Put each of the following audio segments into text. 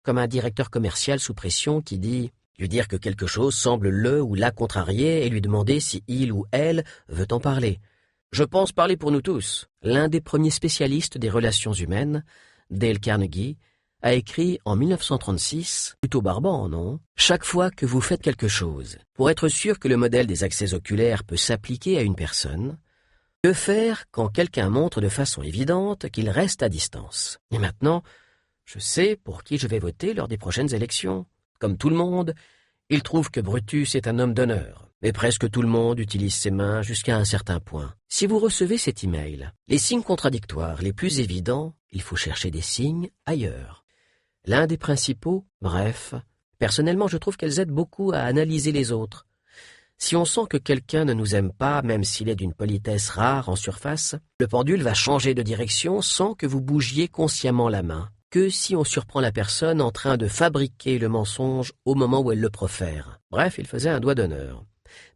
comme un directeur commercial sous pression qui dit lui dire que quelque chose semble le ou la contrarier et lui demander si il ou elle veut en parler. Je pense parler pour nous tous. L'un des premiers spécialistes des relations humaines, Dale Carnegie, a écrit en 1936, plutôt barbant, non? Chaque fois que vous faites quelque chose, pour être sûr que le modèle des accès oculaires peut s'appliquer à une personne, que faire quand quelqu'un montre de façon évidente qu'il reste à distance? Et maintenant, je sais pour qui je vais voter lors des prochaines élections. Comme tout le monde, il trouve que Brutus est un homme d'honneur. Mais presque tout le monde utilise ses mains jusqu'à un certain point. Si vous recevez cet email, les signes contradictoires les plus évidents, il faut chercher des signes ailleurs. L'un des principaux, bref, personnellement je trouve qu'elles aident beaucoup à analyser les autres. Si on sent que quelqu'un ne nous aime pas, même s'il est d'une politesse rare en surface, le pendule va changer de direction sans que vous bougiez consciemment la main. Que si on surprend la personne en train de fabriquer le mensonge au moment où elle le profère. Bref, il faisait un doigt d'honneur.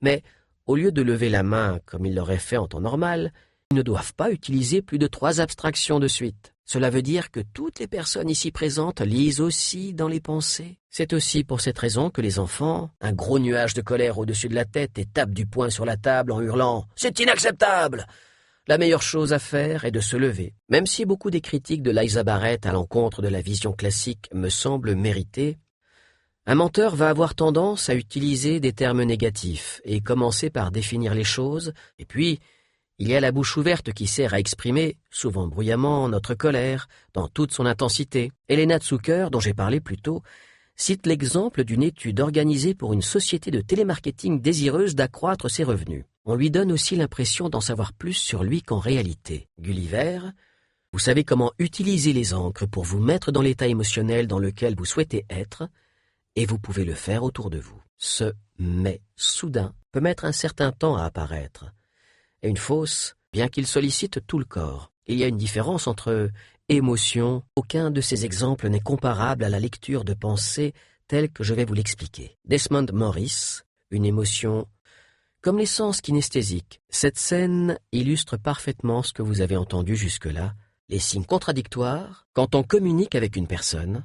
Mais, au lieu de lever la main comme il l'aurait fait en temps normal, ils ne doivent pas utiliser plus de 3 abstractions de suite. Cela veut dire que toutes les personnes ici présentes lisent aussi dans les pensées. C'est aussi pour cette raison que les enfants, un gros nuage de colère au-dessus de la tête et tapent du poing sur la table en hurlant « C'est inacceptable !» La meilleure chose à faire est de se lever. Même si beaucoup des critiques de Liza Barrett à l'encontre de la vision classique me semblent méritées, un menteur va avoir tendance à utiliser des termes négatifs et commencer par définir les choses, et puis il y a la bouche ouverte qui sert à exprimer, souvent bruyamment, notre colère, dans toute son intensité. Elena Zucker, dont j'ai parlé plus tôt, cite l'exemple d'une étude organisée pour une société de télémarketing désireuse d'accroître ses revenus. On lui donne aussi l'impression d'en savoir plus sur lui qu'en réalité. Gulliver, vous savez comment utiliser les encres pour vous mettre dans l'état émotionnel dans lequel vous souhaitez être, et vous pouvez le faire autour de vous. Ce « mais » soudain peut mettre un certain temps à apparaître. Et une fausse, bien qu'il sollicite tout le corps. Il y a une différence entre émotion. Aucun de ces exemples n'est comparable à la lecture de pensée telle que je vais vous l'expliquer. Desmond Morris, une émotion comme les sens kinesthésiques. Cette scène illustre parfaitement ce que vous avez entendu jusque-là, les signes contradictoires quand on communique avec une personne,